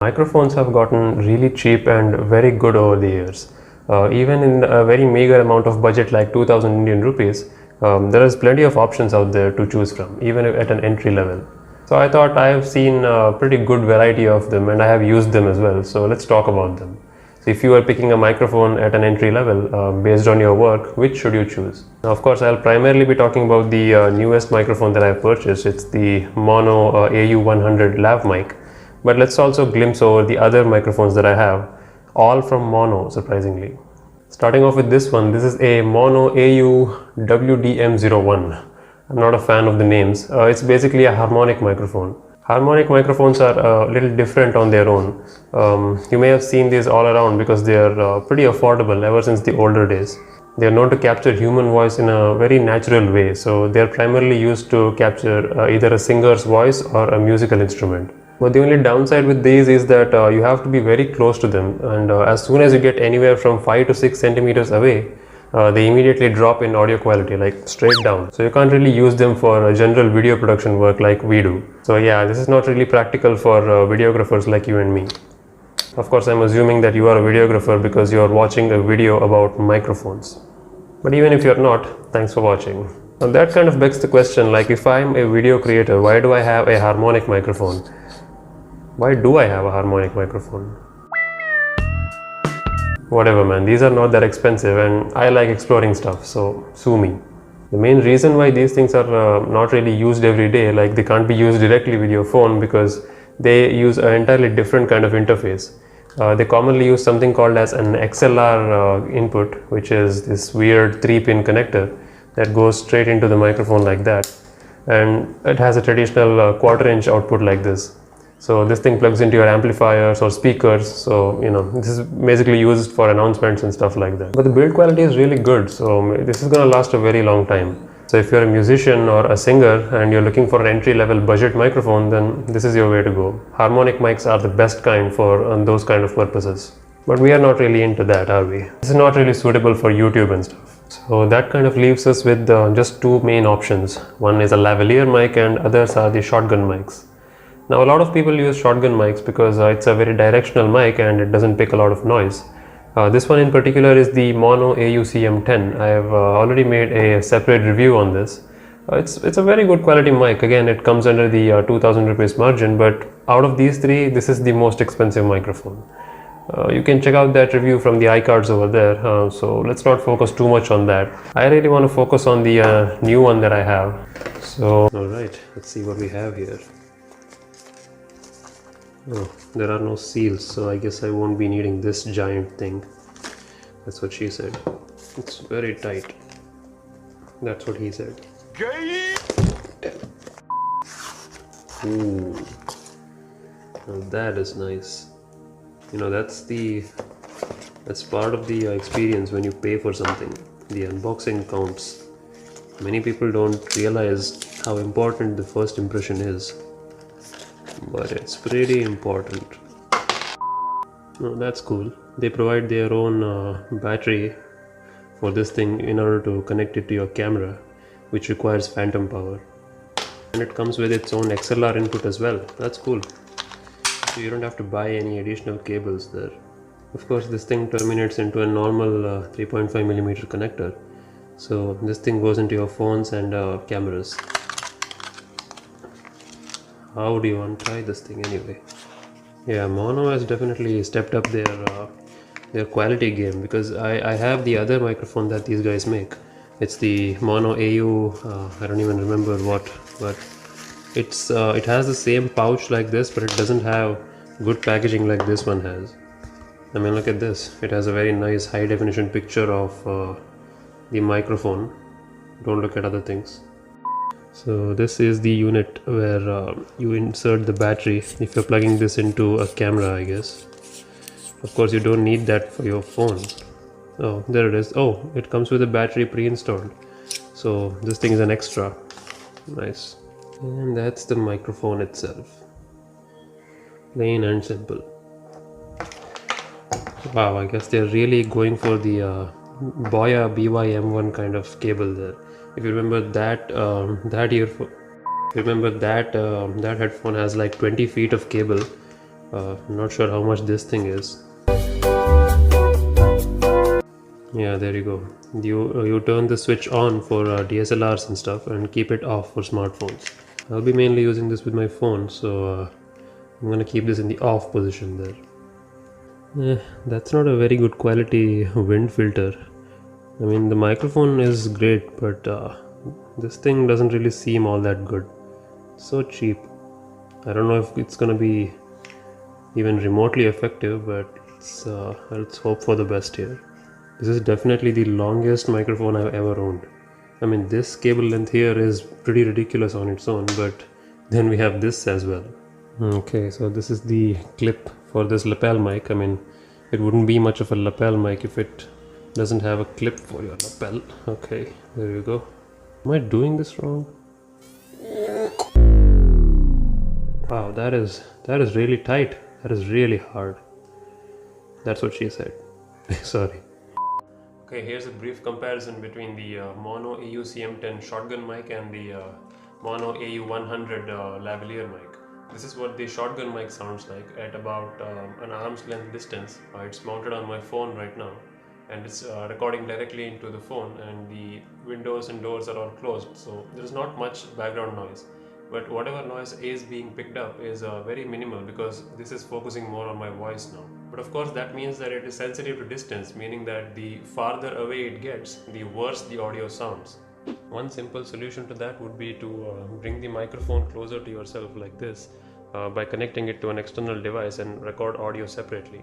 Microphones have gotten really cheap and very good over the years. Even in a very meager amount of budget like 2000 Indian rupees, there is plenty of options out there to choose from, even at an entry level. So I thought I have seen a pretty good variety of them and I have used them as well. So let's talk about them. So if you are picking a microphone at an entry level based on your work, which should you choose? Now, of course, I'll primarily be talking about the newest microphone that I've purchased. It's the Maono AU-100 lav mic. But let's also glimpse over the other microphones that I have, all from Maono, surprisingly. Starting off with this one, this is a Maono AU-100. I'm not a fan of the names. It's basically a harmonic microphone. Harmonic microphones are a little different on their own. You may have seen these all around because they are pretty affordable ever since the older days. They are known to capture human voice in a very natural way, so they are primarily used to capture either a singer's voice or a musical instrument. But the only downside with these is that you have to be very close to them, and as soon as you get anywhere from 5 to 6 centimeters away, they immediately drop in audio quality, like straight down. So you can't really use them for general video production work like we do. So yeah, this is not really practical for videographers like you and me. Of course, I'm assuming that you are a videographer because you are watching a video about microphones. But even if you're not, thanks for watching. Now that kind of begs the question, like, if I'm a video creator, why do I have a harmonic microphone? Why do I have a harmonic microphone? Whatever, man, these are not that expensive and I like exploring stuff, so sue me. The main reason why these things are not really used every day, like they can't be used directly with your phone because they use an entirely different kind of interface. They commonly use something called as an XLR input, which is this weird 3-pin connector that goes straight into the microphone like that, and it has a traditional quarter-inch output like this. So this thing plugs into your amplifiers or speakers, so this is basically used for announcements and stuff like that. But the build quality is really good, so this is gonna last a very long time. So if you're a musician or a singer and you're looking for an entry-level budget microphone, then this is your way to go. Harmonic mics are the best kind for those kind of purposes. But we are not really into that, are we? This is not really suitable for YouTube and stuff. So that kind of leaves us with just two main options. One is a lavalier mic and others are the shotgun mics. Now a lot of people use shotgun mics because it's a very directional mic and it doesn't pick a lot of noise. This one in particular is the Maono AUCM10. I have already made a separate review on this. It's a very good quality mic. Again, it comes under the 2000 rupees margin, but out of these three, this is the most expensive microphone. You can check out that review from the iCards over there, so let's not focus too much on that. I really want to focus on the new one that I have. So, alright, let's see what we have here. Oh, there are no seals, so I guess I won't be needing this giant thing. That's what she said. It's very tight. That's what he said. Ooh. Now that is nice. That's part of the experience when you pay for something. The unboxing counts. Many people don't realize how important the first impression is. But it's pretty important. Oh, that's cool. They provide their own battery for this thing in order to connect it to your camera, which requires phantom power. And it comes with its own XLR input as well. That's cool. So you don't have to buy any additional cables there. Of course, this thing terminates into a normal 3.5mm connector. So this thing goes into your phones and cameras. How do you untie this thing anyway? Yeah, Maono has definitely stepped up their quality game, because I have the other microphone that these guys make. It's the Maono AU, I don't even remember what, but it has the same pouch like this, but it doesn't have good packaging like this one has. I mean, look at this. It has a very nice high definition picture of the microphone. Don't look at other things. So this is the unit where you insert the battery if you're plugging this into a camera, I guess. Of course, you don't need that for your phone. Oh, there it is. Oh, it comes with a battery pre-installed. So this thing is an extra. Nice. And that's the microphone itself. Plain and simple. Wow, I guess they're really going for the Boya BY-M1 kind of cable there. If you remember that that headphone has like 20 feet of cable, Not sure how much this thing is. Yeah, there you go. You turn the switch on for DSLRs and stuff and keep it off for smartphones. I'll be mainly using this with my phone, so I'm gonna keep this in the off position there. That's not a very good quality wind filter. I mean, the microphone is great, but this thing doesn't really seem all that good. So cheap. I don't know if it's gonna be even remotely effective, but let's hope for the best here. This is definitely the longest microphone I've ever owned. I mean, this cable length here is pretty ridiculous on its own, but then we have this as well. Okay, so this is the clip for this lapel mic. I mean, it wouldn't be much of a lapel mic if it doesn't have a clip for your lapel. Okay, there you go. Am I doing this wrong? Wow, that is really tight. That is really hard. That's what she said. Sorry. Okay, here's a brief comparison between the Maono AUCM10 shotgun mic and the Maono AU-100 lavalier mic. This is what the shotgun mic sounds like at about an arm's length distance. It's mounted on my phone right now, and it's recording directly into the phone, and the windows and doors are all closed, so there's not much background noise. But whatever noise is being picked up is very minimal because this is focusing more on my voice now. But of course that means that it is sensitive to distance, meaning that the farther away it gets, the worse the audio sounds. One simple solution to that would be to bring the microphone closer to yourself like this by connecting it to an external device and record audio separately.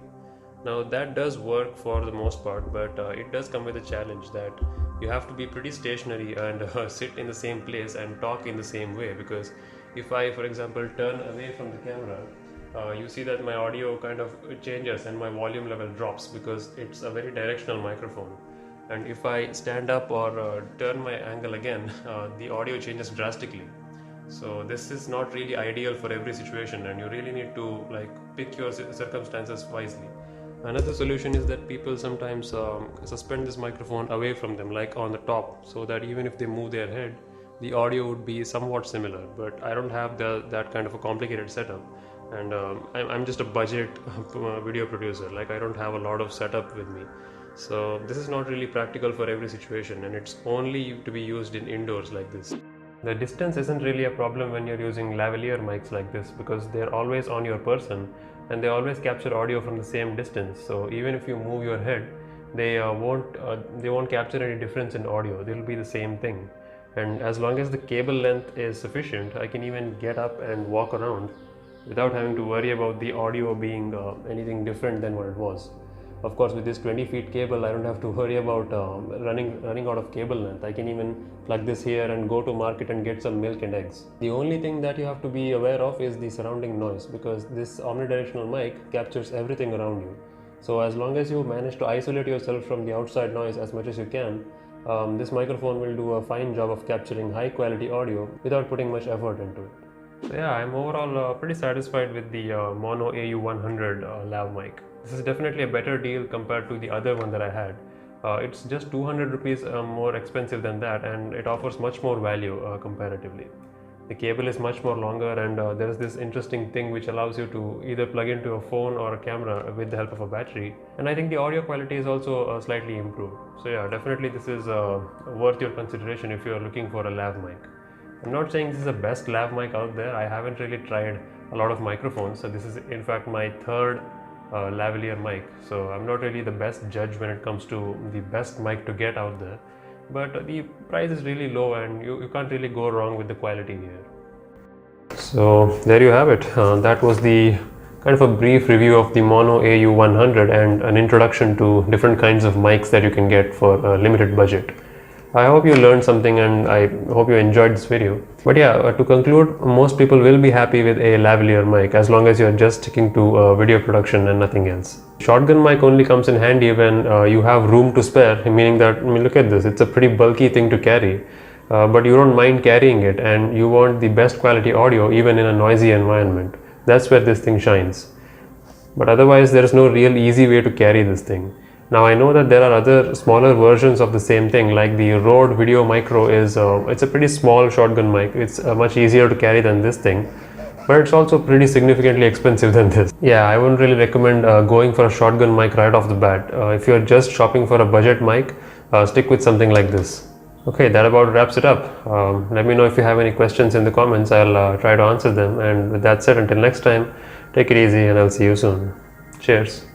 Now that does work for the most part, but it does come with a challenge that you have to be pretty stationary and sit in the same place and talk in the same way, because if I, for example, turn away from the camera, you see that my audio kind of changes and my volume level drops because it's a very directional microphone. And if I stand up or turn my angle again, the audio changes drastically. So this is not really ideal for every situation, and you really need to pick your circumstances wisely. Another solution is that people sometimes suspend this microphone away from them, like on the top, so that even if they move their head, the audio would be somewhat similar. But I don't have that kind of a complicated setup, and I'm just a budget video producer. I don't have a lot of setup with me, so this is not really practical for every situation, and it's only to be used in indoors like this. The distance isn't really a problem when you're using lavalier mics like this, because they're always on your person and they always capture audio from the same distance. So even if you move your head, they won't capture any difference in audio. They'll be the same thing. And as long as the cable length is sufficient, I can even get up and walk around without having to worry about the audio being anything different than what it was. Of course, with this 20 feet cable, I don't have to worry about running out of cable length. I can even plug this here and go to market and get some milk and eggs. The only thing that you have to be aware of is the surrounding noise, because this omnidirectional mic captures everything around you. So as long as you manage to isolate yourself from the outside noise as much as you can, this microphone will do a fine job of capturing high quality audio without putting much effort into it. So yeah, I'm overall pretty satisfied with the Maono AU-100 lav mic. This is definitely a better deal compared to the other one that I had. It's just 200 rupees more expensive than that, and it offers much more value comparatively. The cable is much more longer, and there is this interesting thing which allows you to either plug into a phone or a camera with the help of a battery. And I think the audio quality is also slightly improved. So yeah, definitely this is worth your consideration if you are looking for a lav mic. I'm not saying this is the best lav mic out there. I haven't really tried a lot of microphones, so this is in fact my third lavalier mic, so I'm not really the best judge when it comes to the best mic to get out there, but the price is really low and you can't really go wrong with the quality here. So there you have it. That was the kind of a brief review of the Maono AU-100 and an introduction to different kinds of mics that you can get for a limited budget. I hope you learned something, and I hope you enjoyed this video. But yeah, to conclude, most people will be happy with a lavalier mic as long as you're just sticking to video production and nothing else. Shotgun mic only comes in handy when you have room to spare, meaning that, look at this, it's a pretty bulky thing to carry, but you don't mind carrying it and you want the best quality audio even in a noisy environment. That's where this thing shines. But otherwise, there is no real easy way to carry this thing. Now I know that there are other smaller versions of the same thing, like the Rode Video Micro is, it's a pretty small shotgun mic. It's much easier to carry than this thing. but it's also pretty significantly expensive than this. Yeah, I wouldn't really recommend going for a shotgun mic right off the bat. If you're just shopping for a budget mic, stick with something like this. Okay, that about wraps it up. Let me know if you have any questions in the comments. I'll try to answer them. And with that said, until next time, take it easy and I'll see you soon. Cheers.